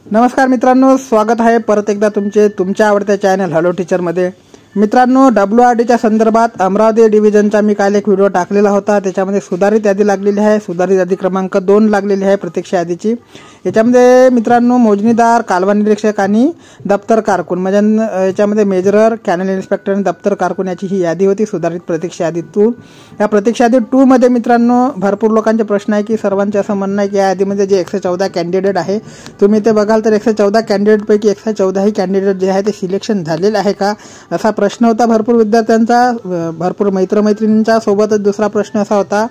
नमस्कार मित्रांनो, स्वागत आहे परत एकदा तुमच्या आवडत्या चॅनल हॅलो टीचरमध्ये। मित्रांनो, WRDच्या संदर्भात अमरावती डिव्हिजनचा मी काल एक व्हिडिओ टाकलेला होता। त्याच्यामध्ये सुधारित यादी लागलेली आहे, सुधारित यादी क्रमांक 2 लागलेली आहे प्रत्यक्ष यादीची। याच्यामध्ये मित्रांनो मोजणीदार, कालवा निरीक्षक आणि दप्तर कारकून म्हणजे याच्यामध्ये मेजरर, कॅनल इन्स्पेक्टर आणि दप्तर कारकून याची ही यादी होती सुधारित प्रत्यक्ष यादी 2। या प्रत्यक्ष यादी 2 मध्ये मित्रांनो भरपूर लोकांचे प्रश्न आहे की सर्वांचे असं म्हणणं आहे की या यादीमध्ये जे 114 कॅन्डिडेट आहे, तुम्ही ते बघाल तर 114 कॅन्डिडेट पैकी 114 ही कॅन्डिडेट जे आहे ते सिलेक्शन झालेले आहे का, असा प्रश्न होता भरपूर विद्यार्थ्यांचा, भरपूर मित्रमैत्रिणींचा। सोबतच दुसरा प्रश्न असा होता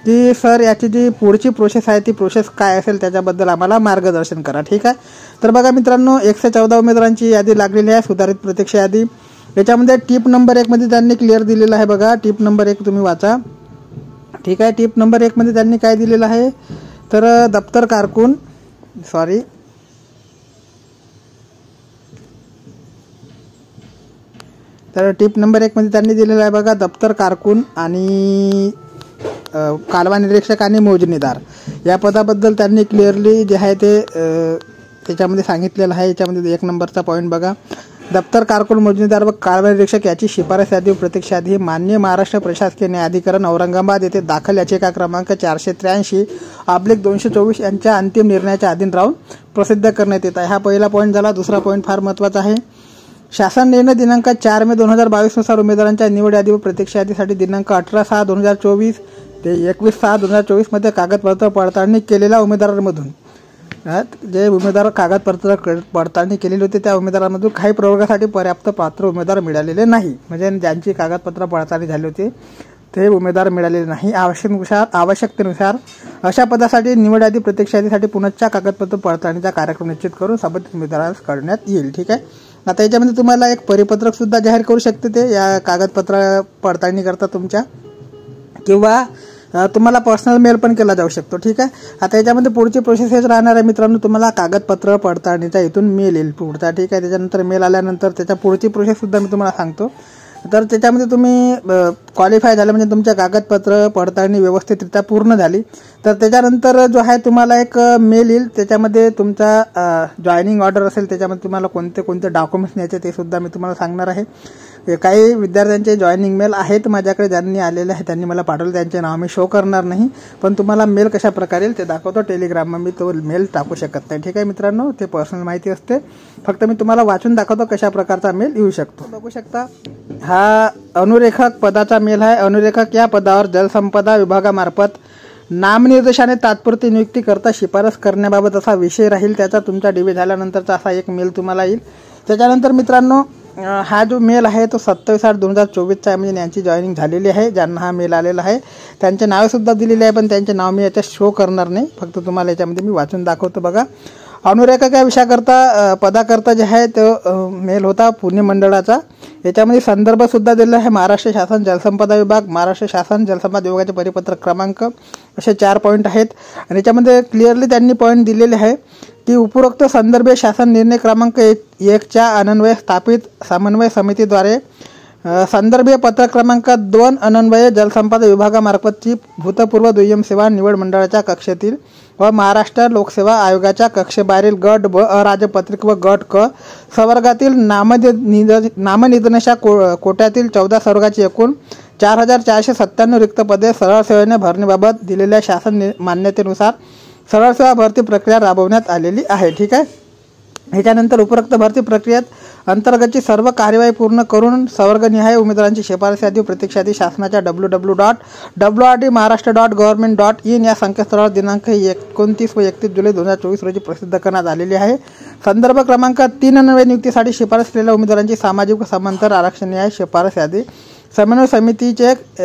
की सर याची जी पुढची प्रोसेस आहे ती प्रोसेस काय असेल त्याच्याबद्दल आम्हाला मार्गदर्शन करा। ठीक आहे, तर बघा मित्रांनो 114 उमेदवारांची यादी लागलेली आहे सुधारित प्रत्यक्ष यादी। याच्यामध्ये टिप नंबर 1 मध्ये त्यांनी क्लिअर दिलेला आहे। बघा टिप नंबर 1 तुम्ही वाचा। ठीक आहे, टिप नंबर 1 मध्ये त्यांनी काय दिलेलं आहे तर दप्तर कारकून तर टिप नंबर 1 मध्ये त्यांनी दिलेलं आहे बघा, दप्तर कारकून आणि कालवा निरीक्षक आणि मोजणीदार या पदाबद्दल त्यांनी क्लिअरली जे आहे ते त्याच्यामध्ये सांगितलेलं आहे। याच्यामध्ये 1 नंबरचा पॉईंट बघा, दप्तर कारकून, मोजणीदार व कालवा निरीक्षक याची शिफारस यादी व प्रत्यक्ष यादी मान्य महाराष्ट्र प्रशासकीय न्यायाधिकरण औरंगाबाद येथे दाखल याचिका क्रमांक 483/224 यांच्या अंतिम निर्णयाच्या अधीन राहून प्रसिद्ध करण्यात येत आहे। हा पहिला पॉईंट झाला। दुसरा पॉईंट फार महत्त्वाचा आहे। शासन निर्णय दिनांक 4 मे 2022 नुसार उमेदवारांच्या निवड यादी व प्रत्यक्ष यादीसाठी दिनांक 18/6/2024 ते 21/6/2024 मध्ये कागदपत्र पडताळणी केलेल्या उमेदवारांमधून जे उमेदवार कागदपत्र पडताळणी केलेली होती त्या उमेदवारांमधून काही प्रवर्गासाठी पर्याप्त पात्र उमेदवार मिळालेले नाही, म्हणजे ज्यांची कागदपत्र पडताळणी झाली होती ते उमेदवार मिळालेले नाही। आवश्यकतेनुसार अशा पदासाठी निवड यादी प्रत्यक्ष यादीसाठी पुनश्च कागदपत्र पडताळणीचा कार्यक्रम निश्चित करून संबंधित उमेदवारास कळण्यात येईल। ठीक आहे, आता याच्यामध्ये तुम्हाला एक परिपत्रक सुद्धा जाहीर करू शकते ते या कागदपत्र पडताळणी करता तुमच्या, किंवा तुम्हाला पर्सनल मेल पण केला जाऊ शकतो। ठीक आहे, आता याच्यामध्ये पुढची प्रोसेस हेच राहणार आहे मित्रांनो, तुम्हाला कागदपत्र पडताळणीचा इथून मेल येईल पुढचा। ठीक आहे, त्याच्यानंतर मेल आल्यानंतर त्याच्या पुढची प्रोसेस सुद्धा मी तुम्हाला सांगतो। तर त्याच्यामध्ये तुम्ही क्वालिफाय झालं म्हणजे तुमच्या कागदपत्र पडताळणी व्यवस्थितरित्या पूर्ण झाली तर त्याच्यानंतर जो आहे तुम्हाला एक मेल येईल। त्याच्यामध्ये तुमचा जॉईनिंग ऑर्डर असेल, त्याच्यामध्ये तुम्हाला कोणते कोणते डॉक्युमेंट्स न्यायचे ते सुद्धा मी तुम्हाला सांगणार आहे। काही विद्यार्थ्यांचे जॉईनिंग मेल आहेत माझ्याकडे, ज्यांनी आलेले आहे त्यांनी मला पाठवले, त्यांचे नाव मी शो करणार नाही, पण तुम्हाला मेल कशा प्रकारे येईल ते दाखवतो। टेलिग्रामवर मी तो मेल टाकू शकत नाही। ठीक आहे मित्रांनो, ते पर्सनल माहिती असते, फक्त मी तुम्हाला वाचून दाखवतो कशा प्रकारचा मेल येऊ शकतो। बघू शकता, हा अनुरेखक पदाचा मेल आहे। अनुरेखक या पदावर जलसंपदा विभागामार्फत नामनिर्देशाने तात्पुरती नियुक्ती करता शिफारस करण्याबाबत असा विषय राहील, त्याचा तुमचा डिबे झाल्यानंतरचा असा एक मेल तुम्हाला येईल। त्याच्यानंतर मित्रांनो हा जो मेल आहे तो 27/8/2024 आहे, म्हणजे यांची जॉईनिंग झालेली आहे। ज्यांना हा मेल आलेला आहे त्यांचे नावे सुद्धा दिलेले आहे, पण त्यांचे नाव मी याच्यात शो करणार नाही, फक्त तुम्हाला याच्यामध्ये मी वाचून दाखवतो। बघा, अनुरेखक या विषयाकरता पदाकरता जे आहे तो मेल होता पुणे मंडळाचा। याच्यामध्ये संदर्भ सुद्धा दिलेला आहे, महाराष्ट्र शासन जलसंपदा विभाग, महाराष्ट्र शासन जलसंपदा विभागाचे परिपत्रक क्रमांक, असे 4 पॉईंट आहेत। आणि याच्यामध्ये क्लिअरली त्यांनी पॉईंट दिलेले आहे की उपरोक्त संदर्भीय शासन निर्णय क्रमांक 1च्या अन्वये स्थापित समन्वय समितीद्वारे संदर्भीय पत्र क्रमांक 2 अन्वये जलसंपदा विभागामार्फतची भूतपूर्व दुय्यम सेवा निवड मंडळाच्या कक्षेतील व महाराष्ट्र लोकसेवा आयोगाच्या कक्षेबाहेरील गट ब अराजपत्रित व गट क संवर्गातील नामनिर्देशा कोट्यातील 14 संवर्गाची एकूण 4497 रिक्त पदे सरळ सेवेने भरण्याबाबत दिलेल्या शासन मान्यतेनुसार सरळ सेवा भरती प्रक्रिया राबवण्यात आलेली आहे। ठीक आहे, ह्याच्यानंतर उपरोक्त भरती प्रक्रियेत अंतर्गतची सर्व कार्यवाही पूर्ण करून संवर्गनिहाय उमेदवारांची शिफारस यादी प्रत्यक्ष यादी शासनाच्या www.wrd.maharashtra.government.in या संकेतस्थळावर दिनांक 29 व 31 जुलै 2024 रोजी प्रसिद्ध करण्यात आलेली आहे। संदर्भ क्रमांक 3 अन्वये नियुक्तीसाठी शिफारस केलेल्या उमेदवारांची सामाजिक व समांतर आरक्षणीय शिफारस यादी समन्वय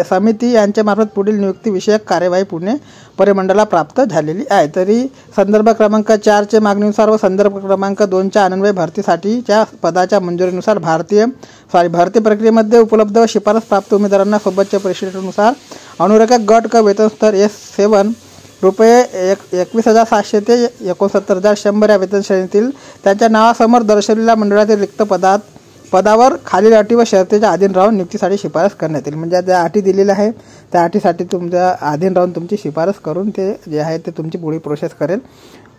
समिती यांच्यामार्फत पुढील नियुक्ती विषयक कार्यवाही पुणे परिमंडळाला प्राप्त झालेली आहे। तरी संदर्भ क्रमांक 4च्या मागणीनुसार व संदर्भ क्रमांक 2च्या अन्वय भरतीसाठीच्या पदाच्या मंजुरीनुसार भरती प्रक्रियेमध्ये उपलब्ध व शिफारस प्राप्त उमेदवारांना सोबतच्या परिशिष्टानुसार अनुरेखक गट क वेतन स्तर S7 रुपये 21,700 ते 69,100 या वेतन श्रेणीतील त्यांच्या नावासमोर दर्शवलेल्या मंडळातील रिक्त पदावर खालील अटी व शर्तीच्या अधीन राहून नियुक्तीसाठी शिफारस करण्यात येईल। म्हणजे ज्या अटी दिलेल्या आहे त्या अटीसाठी तुमच्या अधीन राहून तुमची शिफारस करून ते जे आहे ते तुमची पुढील प्रोसेस करेल।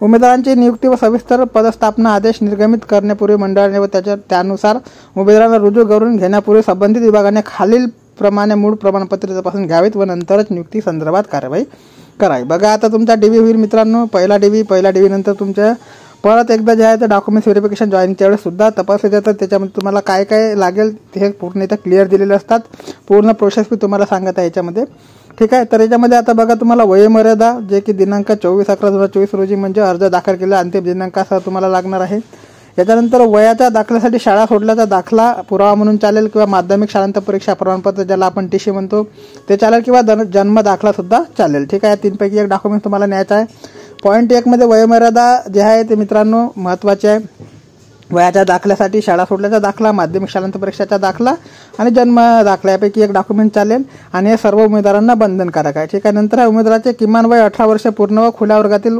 उमेदवारांची नियुक्ती व सविस्तर पदस्थापना आदेश निर्गमित करण्यापूर्वी मंडळाने व त्यानुसार उमेदवारांना रुजू करून घेण्यापूर्वी संबंधित विभागाने खालील प्रमाणे मूळ प्रमाणपत्रे तपासून घ्यावीत व नंतरच नियुक्ती संदर्भात कारवाई करावी. बघा आता तुमचा DV होईल मित्रांनो. पहिला DV नंतर तुमच्या परत एकदा जे आहे ते डॉक्युमेंट्स व्हेरिफिकेशन जॉईनिंगच्या वेळेस सुद्धा तपासले जातात. त्याच्यामध्ये तुम्हाला काय काय लागेल ते पूर्ण इथं क्लिअर दिलेले असतात. पूर्ण प्रोसेस मी तुम्हाला सांगत आहे याच्यामध्ये. ठीक आहे. तर याच्यामध्ये आता बघा तुम्हाला वयोमर्यादा जे की दिनांक 24/11/2024 रोजी म्हणजे अर्ज दाखल केला अंतिम दिनांकासह तुम्हाला लागणार आहे. याच्यानंतर वयाच्या दाखल्यासाठी शाळा सोडल्याचा दाखला पुरावा म्हणून चालेल किंवा माध्यमिक शाळांत परीक्षा प्रमाणपत्र ज्याला आपण TC म्हणतो ते चालेल किंवा जन्म दाखला सुद्धा चालेल. ठीक आहे. 3 पैकी एक डॉक्युमेंट तुम्हाला न्यायचं आहे. पॉईंट 1 मध्ये वयोमर्यादा जे आहे ते मित्रांनो महत्त्वाचे आहे. वयाच्या दाखल्यासाठी शाळा सोडल्याचा दाखला, माध्यमिक शाळांत परीक्षाचा दाखला आणि जन्म दाखला यापैकी एक डॉक्युमेंट चालेल आणि हे सर्व उमेदवारांना बंधनकारक आहे. ठीक आहे. नंतर उमेदवाराचे किमान वय 18 वर्ष पूर्ण व खुल्या वर्गातील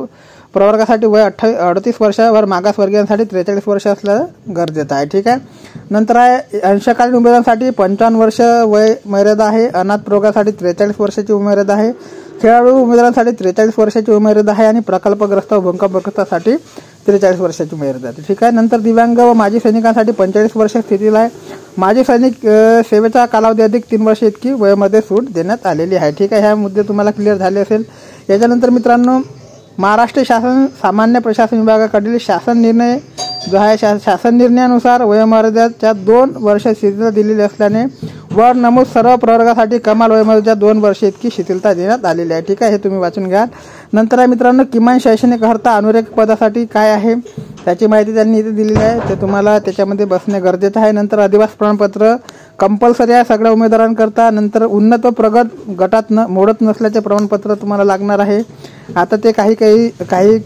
प्रवर्गासाठी वय 38 वर्षावर मागासवर्गीयांसाठी 43 वर्ष असलं गरजेचं आहे. ठीक आहे. नंतर आहे अंशकालीन उमेदवारांसाठी 55 वर्ष वय मर्यादा आहे. अनाथ प्रवर्गासाठी 43 वर्षाची उमेदवार आहे. खेळाडू उमेदवारांसाठी 43 वर्षाची उमेदवार आहे आणि प्रकल्पग्रस्त व भूकंपग्रस्तासाठी 43 वर्षाची उमेदवार आहे. ठीक आहे. नंतर दिव्यांग व माजी सैनिकांसाठी 45 वर्ष स्थितीला आहे. माजी सैनिक सेवेचा कालावधी अधिक 3 वर्ष इतकी वयामध्ये सूट देण्यात आलेली आहे. ठीक आहे. ह्या मुद्दे तुम्हाला क्लिअर झाले असेल. याच्यानंतर मित्रांनो महाराष्ट्र शासन सामान्य प्रशासन विभागाकडील शासन निर्णय जो आहे शासन निर्णयानुसार वयोमर्यादेच्या 2 वर्ष शिथिलता दिलेली असल्याने वर नमूद सर्व प्रवर्गासाठी कमाल वयोमर्यादेच्या 2 वर्ष इतकी शिथिलता देण्यात आलेली आहे. ठीक आहे. हे तुम्ही वाचून घ्या. नंतर आहे मित्रांनो किमान शैक्षणिक अर्हता अनुरेखक पदासाठी काय आहे त्याची माहिती त्यांनी इथे दिलेली आहे. ते तुम्हाला त्याच्यामध्ये बसणे गरजेचं आहे. नंतर अधिवास प्रमाणपत्र कंपल्सरी आहे सगळ्या उमेदवारांकरता. नंतर उन्नत व प्रगत गटात मोडत नसल्याचे प्रमाणपत्र तुम्हाला लागणार आहे. आता ते काही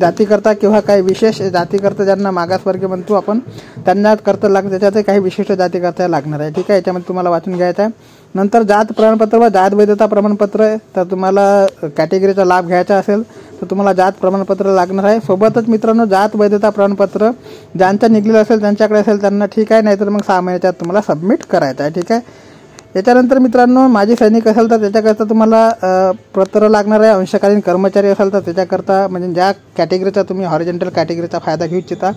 जातीकरता किंवा काही विशेष जातीकरता ज्यांना मागासवर्गीय म्हणतो आपण त्यांना करता त्याच्यात काही विशिष्ट जातीकरता लागणार आहे. ठीक आहे. याच्यामध्ये तुम्हाला वाचून घ्यायचं आहे. नंतर जात प्रमाणपत्र व जात वैधता प्रमाणपत्र तर तुम्हाला कॅटेगरीचा लाभ घ्यायचा असेल तर तुम्हाला जात प्रमाणपत्र लागणार आहे. सोबतच मित्रांनो जात वैधता प्रमाणपत्र ज्यांचं निघलेलं असेल त्यांच्याकडे असेल त्यांना ठीक आहे, नाहीतर मग 6 महिन्याच्यात तुम्हाला सबमिट करायचं आहे. ठीक आहे. याच्यानंतर मित्रांनो माजी सैनिक असेल तर त्याच्याकरता तुम्हाला पत्र लागणार आहे. अंशकालीन कर्मचारी असेल तर त्याच्याकरता म्हणजे ज्या कॅटेगरीचा तुम्ही हॉरिझॉन्टल कॅटेगरीचा फायदा घेऊ इच्छिता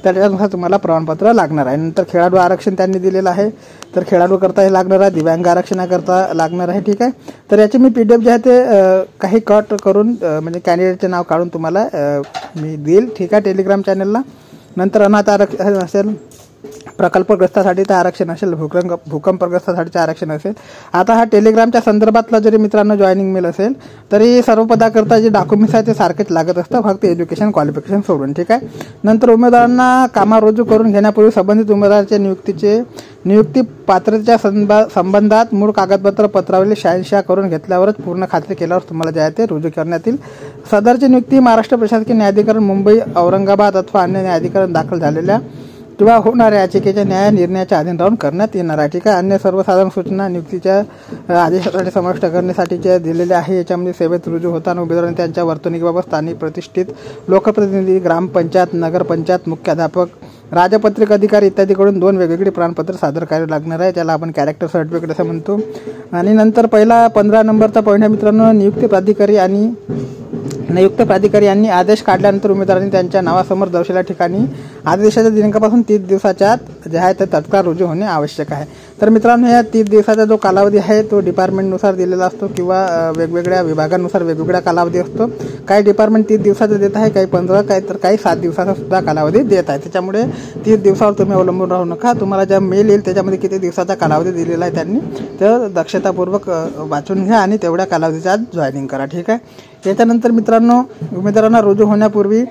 त्याच्यानुसार तुम्हाला प्रमाणपत्र लागणार आहे. नंतर खेळाडू आरक्षण त्यांनी दिलेलं आहे तर खेळाडू करता हे लागणार आहे. दिव्यांग आरक्षणाकरता लागणार आहे. ठीक आहे. तर याची मी PDF जे आहे ते काही कट करून म्हणजे कॅन्डिडेटचे नाव काढून तुम्हाला मी देईल. ठीक आहे. टेलिग्राम चॅनलला. नंतर अनाथ आरक्षण असेल, प्रकल्पग्रस्तासाठीचं आरक्षण असेल, भूकंपग्रस्तासाठीचं आरक्षण असेल. आता हा टेलिग्रामच्या संदर्भातला जरी मित्रांनो जॉईनिंग मेल असेल तरी सर्व पदाकरता जे डॉक्युमेंट्स आहेत ते सारखेच लागत असतं, फक्त एज्युकेशन क्वालिफिकेशन सोडून. ठीक आहे. नंतर उमेदवारांना कामावर रुजू करून घेण्यापूर्वी संबंधित उमेदवाराच्या नियुक्ती पात्रतेच्या संबंधात मूळ कागदपत्र पत्रावरील शहानिशा करून घेतल्यावरच पूर्ण खात्री केल्यावर तुम्हाला जे आहे ते रुजू करण्यात येईल. सदरची नियुक्ती महाराष्ट्र प्रशासकीय न्यायाधिकरण मुंबई, औरंगाबाद अथवा अन्य न्यायाधिकरण दाखल झालेल्या किंवा होणाऱ्या याचिकेच्या न्याय निर्णयाच्या अधीन राहून करण्यात येणार आहे. ठीक आहे. अन्य सर्वसाधारण सूचना नियुक्तीच्या आदेशासाठी समाविष्ट करण्यासाठीच्या दिलेल्या आहे. याच्यामध्ये सेवेत रुजू होताना उमेदवारांनी त्यांच्या वर्तणुकीबाबत स्थानिक प्रतिष्ठित लोकप्रतिनिधी, ग्रामपंचायत, नगरपंचायत, मुख्याध्यापक, राजपत्रित अधिकारी इत्यादीकडून 2 वेगवेगळी प्रमाणपत्र सादर करावे लागणार आहे. त्याला आपण कॅरेक्टर सर्टिफिकेट असं म्हणतो. आणि नंतर पहिला 15 नंबरचा पॉईंट आहे मित्रांनो नियुक्त प्राधिकारी यांनी आदेश काढल्यानंतर उमेदवारांनी त्यांच्या नावासमोर दर्शवलेल्या ठिकाणी आदेशाच्या दिनांकापासून 30 दिवसाच्या आत जे आहे ते तत्काळ रुजू होणे आवश्यक आहे. तर मित्रांनो या 30 दिवसाचा जो कालावधी आहे तो डिपार्टमेंटनुसार दिलेला असतो किंवा वेगवेगळ्या विभागांनुसार वेगवेगळा कालावधी असतो. काही डिपार्टमेंट 30 दिवसाचा देत आहे, काही 15, काही 7 दिवसाचा सुद्धा कालावधी देत आहे. त्याच्यामुळे 30 दिवसावर तुम्ही अवलंबून राहू नका. तुम्हाला ज्या मेल येईल त्याच्यामध्ये किती दिवसाचा कालावधी दिलेला आहे त्यांनी तर दक्षतापूर्वक वाचून घ्या आणि तेवढ्या कालावधीच्या आत जॉईनिंग करा. ठीक आहे. याच्यानंतर मित्रांनो उमेदवारांना रुजू होण्यापूर्वी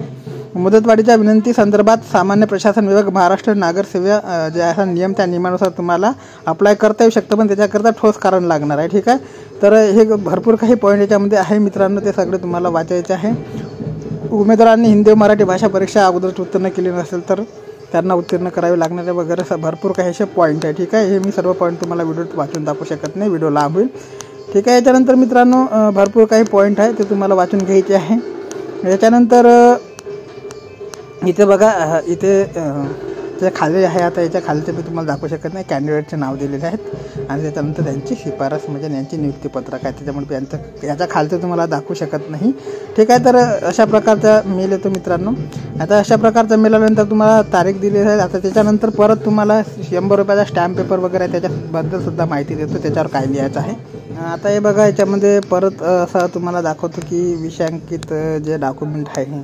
मुदतवाढीच्या विनंती संदर्भात सामान्य प्रशासन विभाग, महाराष्ट्र नागर सेवा जे आहे नियम त्या नियमानुसार तुम्हाला अप्लाय करता येऊ शकतं, पण त्याच्याकरता ठोस कारण लागणार आहे. ठीक आहे. तर हे भरपूर काही पॉईंट याच्यामध्ये आहे मित्रांनो, ते सगळे तुम्हाला वाचायचे आहे. उमेदवारांनी हिंदी व मराठी भाषा परीक्षा अगोदरच उत्तीर्ण केली नसेल तर त्यांना उत्तीर्ण करावे लागणार आहे वगैरे भरपूर काही असे पॉईंट आहे. ठीक आहे. हे मी सर्व पॉईंट तुम्हाला व्हिडिओत वाचून दाखवू शकत नाही, व्हिडिओ लांब होईल. ठीक आहे. याच्यानंतर मित्रांनो भरपूर काही पॉईंट आहे ते तुम्हाला वाचून घ्यायचे आहे. याच्यानंतर इथे बघा इथे जे खाली आहे आता याच्या खालचे मी तुम्हाला दाखवू शकत नाही, कॅन्डिडेटचे नाव दिलेले आहेत आणि त्याच्यानंतर त्यांची शिफारस म्हणजे यांची नियुक्तीपत्रक आहे, त्याच्यामुळे याच्या खालचं तुम्हाला दाखवू शकत नाही. ठीक आहे, तर अशा प्रकारचा मेल येतो मित्रांनो. आता अशा प्रकारचा मेल आल्यानंतर तुम्हाला तारीख दिलेली आहे. आता त्याच्यानंतर परत तुम्हाला 100 रुपयाचा स्टॅम्प पेपर वगैरे त्याच्याबद्दल सुद्धा माहिती देतो, त्याच्यावर काय लिहायचं आहे. आता हे बघा, याच्यामध्ये परत असं तुम्हाला दाखवतो की विषयांकित जे डॉक्युमेंट आहे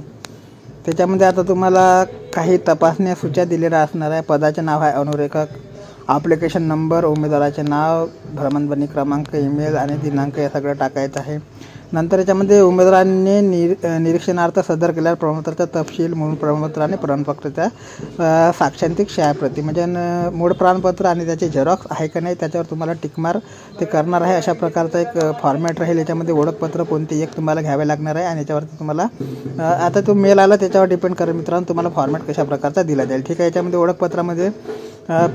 त्याच्यामध्ये आता तुम्हाला काही तपासण्या सूच्या दिलेल्या असणार आहे. पदाचे नाव आहे अनुरेखक, ॲप्लिकेशन नंबर, उमेदवाराचे नाव, भ्रमणध्वनी क्रमांक, ईमेल आणि दिनांक हे सगळं टाकायचं आहे. नंतर याच्यामध्ये उमेदवारांनी निरीक्षणार्थ सदर केलेल्या प्रमाणपत्राचा तपशील, मूळ प्रमाणपत्र आणि प्रमाणपत्राच्या साक्षांतिक छायाप्रती म्हणजे मूळ प्रमाणपत्र आणि त्याचे झेरॉक्स आहे का नाही त्याच्यावर तुम्हाला टिकमार ते करणार आहे. अशा प्रकारचा एक फॉर्मॅट राहील. याच्यामध्ये ओळखपत्र कोणते एक तुम्हाला घ्यावे लागणार आहे आणि याच्यावरती तुम्हाला आता तो मेल आला त्याच्यावर डिपेंड करेल मित्रांनो तुम्हाला फॉर्मॅट कशा प्रकारचा दिला जाईल. ठीक आहे, याच्यामध्ये ओळखपत्रामध्ये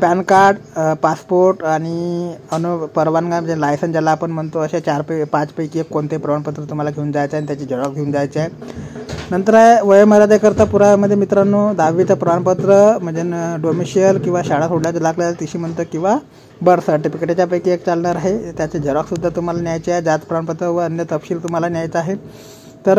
पॅन कार्ड, पासपोर्ट आणि परवानगा म्हणजे लायसन ज्याला आपण म्हणतो, अशा 4-5 पैकी एक कोणते प्रमाणपत्र तुम्हाला घेऊन जायचं आहे आणि त्याची झेरॉक्स घेऊन जायचे आहे. नंतर आहे वयोमर्यादेकरता पुराव्यामध्ये मित्रांनो 10वीचं प्रमाणपत्र म्हणजे डोमिशियल किंवा शाळा सोडल्याचं लागलेलं तिशीमंत किंवा बर्थ सर्टिफिकेट याच्यापैकी एक चालणार आहे. त्याचे झेरॉक्ससुद्धा तुम्हाला न्यायचे आहे. जात प्रमाणपत्र व अन्य तपशील तुम्हाला न्यायचं आहे. तर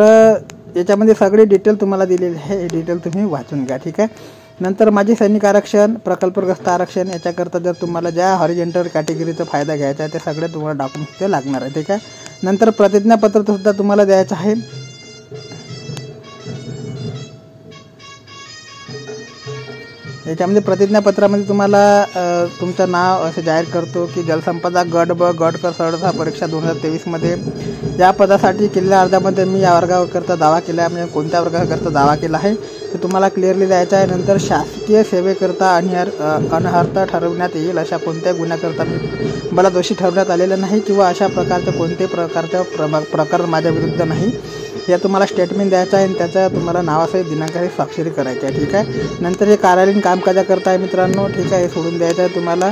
याच्यामध्ये सगळी डिटेल तुम्हाला दिलेली आहे, हे डिटेल तुम्ही वाचून घ्या. ठीक आहे. नंतर माजी सैनिक आरक्षण, प्रकल्पग्रस्त आरक्षण याच्याकरता जर तुम्हाला ज्या हॉरिझॉन्टल कॅटेगरीचा फायदा घ्यायचा आहे ते सगळे तुम्हाला डॉक्युमेंट्स ते लागणार आहे. ठीक आहे. नंतर प्रतिज्ञापत्रसुद्धा तुम्हाला द्यायचं आहे. याच्यामध्ये प्रतिज्ञापत्रामध्ये तुम्हाला तुमचं नाव असं जाहीर करतो की जलसंपदा गट ब गट क सरळता परीक्षा 2023मध्ये या पदासाठी केलेल्या अर्जामध्ये मी या वर्गाकरता दावा केला आहे, म्हणजे कोणत्या वर्गाकरता दावा केला आहे ते तुम्हाला क्लिअरली द्यायचं आहे. नंतर शासकीय सेवेकरता अनर्हता ठरवण्यात येईल अशा कोणत्याही गुन्ह्याकरता मला दोषी ठरवण्यात आलेलं नाही किंवा अशा प्रकारचं कोणत्याही प्रकारचं प्रकरण माझ्या विरुद्ध नाही या तुम्हाला स्टेटमेंट द्यायचं आहे आणि त्याचा तुम्हाला नावासहित दिनांकासहित स्वाक्षरी करायची आहे. ठीक आहे. नंतर हे कार्यालयीन कामकाजाकरता आहे मित्रांनो. ठीक आहे, हे सोडून द्यायचं आहे तुम्हाला.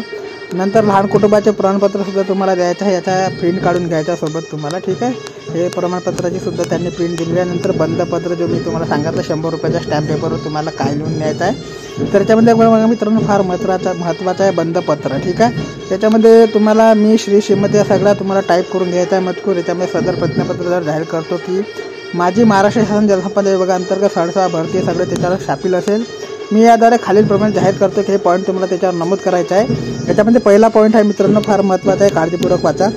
नंतर लहान कुटुंबाचे प्रमाणपत्रसुद्धा तुम्हाला द्यायचं आहे, याचा प्रिंट काढून घ्यायचा सोबत तुम्हाला. ठीक आहे, हे प्रमाणपत्राची सुद्धा त्यांनी प्रिंट दिलेली आहे. नंतर बंधपत्र जो मी तुम्हाला सांगितलं 100 रुपयाच्या स्टॅम्प पेपरवर तुम्हाला काय लिहून न्यायचं आहे. तर त्याच्यामध्ये बघा मित्रांनो फार महत्त्वाचं आहे बंधपत्र. ठीक आहे, त्याच्यामध्ये तुम्हाला मी श्रीमती या सगळा तुम्हाला टाईप करून घ्यायचा आहे मजकूर. याच्यामध्ये सदर प्रतिज्ञापत्र जर जाहीर करतो की माझी महाराष्ट्र शासन जलसंपदा विभागाअंतर्गत सरसेवा भरती सगळे त्याच्यावर शापिल असेल. मी याद्वारे खालीलप्रमाणे जाहीर करतो की हे पॉईंट तुम्हाला त्याच्यावर नमूद करायचं आहे. याच्यामध्ये पहिला पॉईंट आहे मित्रांनो फार महत्त्वाचा आहे, काळजीपूर्वक वाचा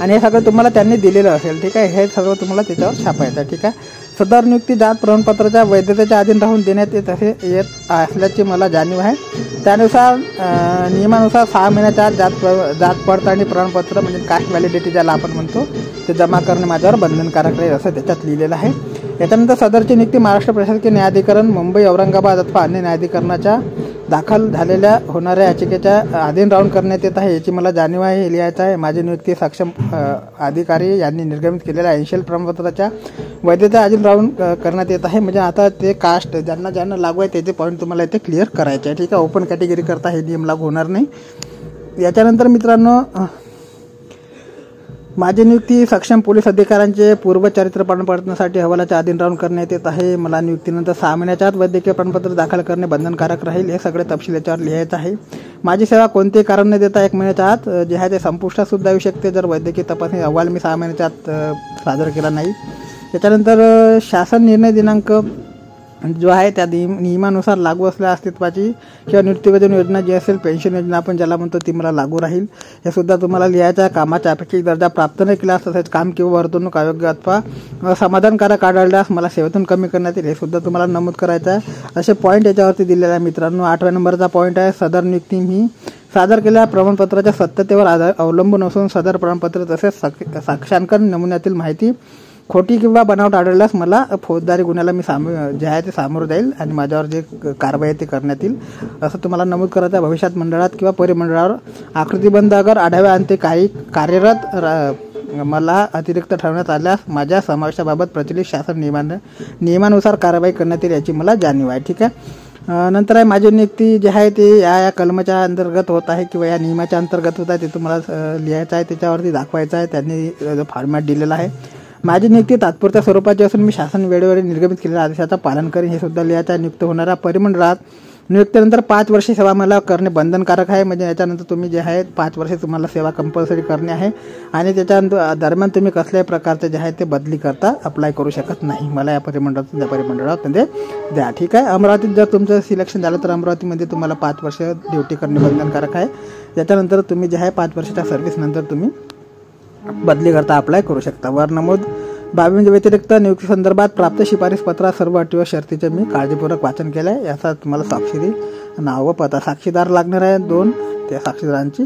आणि हे सगळं तुम्हाला त्यांनी दिलेलं असेल. ठीक आहे, हे सगळं तुम्हाला त्याच्यावर छापायचं आहे. ठीक आहे. सदर नियुक्ती जात प्रमाणपत्राच्या वैधतेच्या अधीन राहून देण्यात येत असल्याची मला जाणीव आहे. त्यानुसार नियमानुसार 6 महिन्याच्या आत जात पडताळणी प्रमाणपत्र म्हणजे कास्ट व्हॅलिडिटी ज्याला आपण म्हणतो ते जमा करणे माझ्यावर बंधनकारक राहील असं त्याच्यात लिहिलेलं आहे. याच्यानंतर सदरची नियुक्ती महाराष्ट्र प्रशासकीय न्यायाधिकरण मुंबई, औरंगाबाद अथवा अन्य न्यायाधिकरणाच्या दाखल झालेल्या होणाऱ्या याचिकेच्या अधीन राहून करण्यात येत आहे याची मला जाणीव आहे, हे लिहायचं आहे. माझी नियुक्ती सक्षम अधिकारी यांनी निर्गमित केलेल्या 80 प्रमाणपत्राच्या वैधता अधीन राहून करण्यात येत आहे. म्हणजे आता ते कास्ट ज्यांना लागू आहे त्याचे पॉईंट तुम्हाला इथे क्लिअर करायचे आहे. ठीक आहे, ओपन कॅटेगरी करता हे नियम लागू होणार नाही. याच्यानंतर मित्रांनो माझी नियुक्ती सक्षम पोलीस अधिकाऱ्यांचे पूर्व चरित्र प्रमाणपत्रासाठी अहवालाच्या अधीन राहून करण्यात येत आहे. मला नियुक्तीनंतर 6 महिन्याच्या आत वैद्यकीय प्रमाणपत्र दाखल करणे बंधनकारक राहील. हे सगळे तपशील याच्यावर लिहायचं आहे. माझी सेवा कोणतेही कारण न देता 1 महिन्याच्या आत जे आहे ते संपुष्टात सुद्धा येऊ शकते जर वैद्यकीय तपासणी अहवाल मी 6 महिन्याच्या आत सादर केला नाही. त्याच्यानंतर शासन निर्णय दिनांक जो आहे त्या नियमानुसार लागू असलेल्या अस्तित्वाची किंवा निवृत्तीवेतन योजना जी असेल, पेन्शन योजना आपण ज्याला म्हणतो ती मला लागू राहील. हे सुद्धा तुम्हाला लिहायचं आहे. कामाचा अपेक्षित दर्जा प्राप्त न केल्यास तसेच काम किंवा वर्तणूक अयोग्य अथवा समाधानकारक आढळल्यास मला सेवेतून कमी करण्यात येईल हे सुद्धा तुम्हाला नमूद करायचं आहे. असे पॉईंट याच्यावरती दिलेले आहे मित्रांनो. 8व्या नंबरचा पॉईंट आहे सदर नियुक्ती मी सादर केलेल्या प्रमाणपत्राच्या सत्यतेवर अवलंबून असून सदर प्रमाणपत्र तसेच साक्षांकन नमुन्यातील माहिती खोटी किंवा बनावट आढळल्यास मला फौजदारी गुन्ह्याला मी जे आहे ते सामोरं जाईल आणि माझ्यावर जे कारवाई आहे ते करण्यात येईल असं तुम्हाला नमूद करायचं आहे. भविष्यात मंडळात किंवा परिमंडळावर आकृतीबंध अगर आढावे आणि ते काही कार्यरत मला अतिरिक्त ठरवण्यात आल्यास माझ्या समावेशाबाबत प्रचलित शासन नियमानुसार कारवाई करण्यात येईल याची मला जाणीव आहे. ठीक आहे. नंतर आहे माझी नियुक्ती जी आहे ते या कलमाच्या अंतर्गत होत आहे किंवा या नियमाच्या अंतर्गत होत आहे ते तुम्हाला लिहायचं आहे, त्याच्यावरती दाखवायचं आहे. त्यांनी फॉर्मॅट दिलेला आहे. माझी नियुक्ती तात्पुरत्या स्वरूपाची असून मी शासन वेळेवर निर्गमित केलेल्या आदेशाचं पालन करेन हे सुद्धा लिहायचं आहे. नियुक्त होणाऱ्या परिमंडळात नियुक्तीनंतर 5 वर्षे सेवा मला करणे बंधनकारक आहे. म्हणजे याच्यानंतर तुम्ही जे आहे 5 वर्षे तुम्हाला सेवा कंपल्सरी करणे आहे आणि त्याच्या दरम्यान तुम्ही कसल्याही प्रकारचे जे आहे ते बदली करता अप्लाय करू शकत नाही. मला या परिमंडळातून त्या परिमंडळात मध्ये द्या. ठीक आहे. अमरावतीत जर तुमचं सिलेक्शन झालं तर अमरावतीमध्ये तुम्हाला 5 वर्ष ड्युटी करणे बंधनकारक आहे. याच्यानंतर तुम्ही जे आहे 5 वर्षाच्या सर्व्हिस नंतर तुम्ही बदली करता अप्लाय करू शकता. वर नमूद 22 व्यतिरिक्त नियुक्ती संदर्भात प्राप्त शिफारस पत्रात सर्व अटी व शर्तीचे मी काळजीपूर्वक वाचन केलं आहे. याचा तुम्हाला स्वाक्षरी, नाव व पत्ता, साक्षीदार लागणार आहे 2, त्या साक्षीदारांची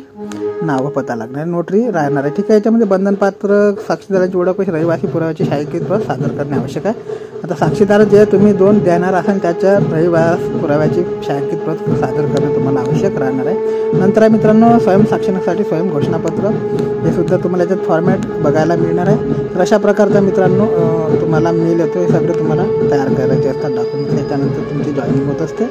नाव व पत्ता लागणार आहे, नोटरी राहणार आहे. ठीक आहे. याच्यामध्ये बंधनपात्र साक्षीदारांची ओळख व रहिवासी पुराव्याची शासकीय प्रत सादर करणे आवश्यक आहे. आता साक्षीदार जे तुम्ही 2 देणार असाल त्याच्या रहिवासी पुराव्याची शासकीय प्रत सादर करणे तुम्हाला आवश्यक राहणार आहे. नंतर आहे मित्रांनो स्वयंसाक्षीसाठी स्वयं घोषणापत्र, हे सुद्धा तुम्हाला याच्यात फॉर्मॅट बघायला मिळणार आहे. तर अशा प्रकारचा मित्रांनो तुम्हाला मेल येतो. हे सगळे तुम्हाला तयार करायचे असतात डॉक्युमेंट्स. त्याच्यानंतर तुमची जॉईनिंग होत असते.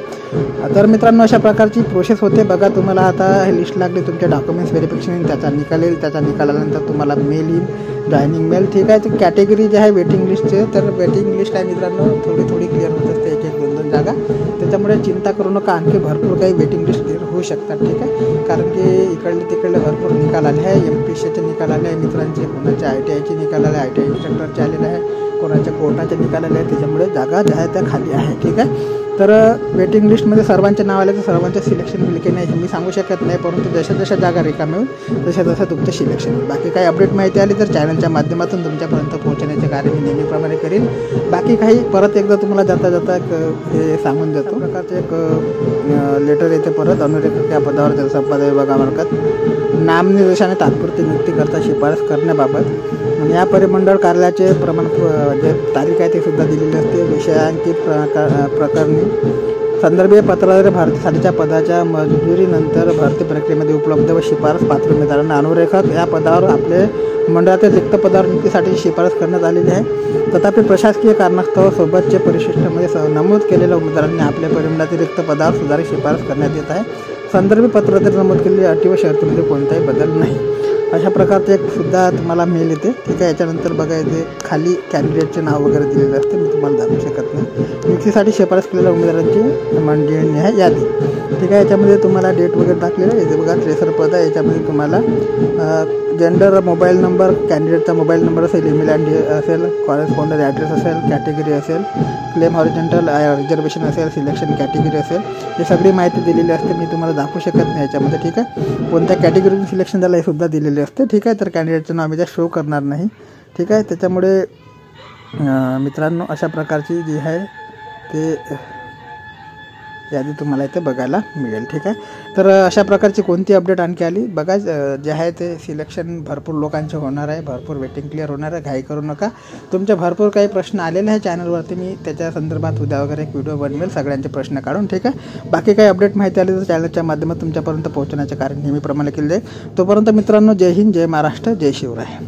तर मित्रांनो अशा प्रकारची प्रोसेस होते. बघा तुम्हाला आता हे लिस्ट लागली, तुमचे डॉक्युमेंट्स व्हेरिफिकेशन येईल, त्याचा निकाल येईल, त्याचा निकालानंतर तुम्हाला मेल येईल, जॉईनिंग मेल. ठीक आहे. तर कॅटेगरी जे आहे वेटिंग लिस्टचे, तर वेटिंग लिस्ट आहे मित्रांनो थोडी क्लिअर होत असते, 1-2 जागा. त्याच्यामुळे चिंता करू नका, आणखी भरपूर काही वेटिंग लिस्ट क्लिअर होऊ शकतात. ठीक आहे. कारण की इकडले तिकडले भरपूर निकाल आले आहे. MPSCचे निकाल आले आहे मित्रांचे, कोणाच्या ITIचे निकाल आले, ITI इन्स्ट्रक्टरचे आलेले आहे, कोणाच्या कोर्टाचे निकाल आले आहे. त्याच्यामुळे जागा ज्या आहे त्या खाली आहे. ठीक आहे. तर वेटिंग लिस्टमध्ये सर्वांचे नाव आले तर सर्वांचे सिलेक्शन होईल की नाही मी सांगू शकत नाही, परंतु जशा जागा रिकाम्या होईल तशा तुमचं सिलेक्शन होईल. बाकी काही अपडेट माहिती आली तर चॅनलच्या माध्यमातून तुमच्यापर्यंत पोहोचण्याचे कार्य मी नेहमीप्रमाणे करीन. बाकी काही परत एकदा तुम्हाला जाता हे सांगून देतो. प्रकारचे एक लेटर येते परत, अनुरेखक या पदावर जनसंपदा विभागामार्फत नामनिर्देशाने तात्पुरती नियुक्ती करता शिफारस करण्याबाबत या परिमंडळ कार्यालयाचे जे तारीख आहे ते सुद्धा दिलेली असते. विषयांकित प्रकरणी संदर्भीय पत्राद्वारे भरतीसाठीच्या पदाच्या मंजुरीनंतर भरती प्रक्रियेमध्ये उपलब्ध व शिफारस पात्र उमेदवारांना अनुरेखक या पदावर आपले मंडळातील रिक्त पदावर नियुक्तीसाठी शिफारस करण्यात आलेली आहे. तथापि प्रशासकीय कारणास्तव सोबतचे परिशिष्टामध्ये नमूद केलेल्या उमेदवारांनी आपल्या परिमंडळातील रिक्त पदावर सुधारित शिफारस करण्यात येत आहे. संदर्भी पत्राद्वारे नमूद केलेल्या अटी व शर्तीमध्ये कोणताही बदल नाही. अशा प्रकारचे एक सुद्धा तुम्हाला मेल येते. ठीक आहे. याच्यानंतर बघा इथे खाली कॅन्डिडेटचे नाव वगैरे दिलेले असते, मी तुम्हाला दाखवू शकत नाही. नियुक्तीसाठी शिफारस केलेल्या उमेदवारांची मंडळी आहे यादी. ठीक आहे. याच्यामध्ये तुम्हाला डेट वगैरे टाकलेलं आहे. इथे बघा 63 पद आहे. याच्यामध्ये तुम्हाला जेंडर, मोबाईल नंबर, कॅन्डिडेटचा मोबाईल नंबर असेल, ईमेल आय डी असेल, कॉरेस्पॉन्डर ॲड्रेस असेल, कॅटेगरी असेल, क्लेम हॉरिझॉन्टल रिझर्वेशन असेल, सिलेक्शन कॅटेगरी असेल, हे सगळी माहिती दिलेली असते. मी तुम्हाला दाखवू शकत नाही याच्यामध्ये. ठीक आहे. कोणत्या कॅटेगरीतून सिलेक्शन झालं हे सुद्धा दिलेले असते. ठीक आहे. तर कॅन्डिडेटचं नाव मी शो करणार नाही. ठीक आहे. त्याच्यामुळे मित्रांनो अशा प्रकारची जी आहे ते यादी तुम्हाला इथे बघायला मिळेल. ठीक आहे. तर अशा प्रकारची कोणती अपडेट आणखी आली बघा, जे आहे ते सिलेक्शन भरपूर लोकांचे होणार आहे, भरपूर वेटिंग क्लिअर होणार आहे. घाई करू नका. तुमचे भरपूर काही प्रश्न आलेले आहे चॅनलवरती, मी त्याच्या संदर्भात उद्या वगैरे एक व्हिडिओ बनवेल सगळ्यांचे प्रश्न काढून. ठीक आहे. बाकी काही अपडेट माहिती आली तर चॅनलच्या माध्यमातून तुमच्यापर्यंत पोहोचण्याचे कार्य नेहमीप्रमाणे केले जाईल. तोपर्यंत मित्रांनो जय हिंद, जय महाराष्ट्र, जय शिवराय.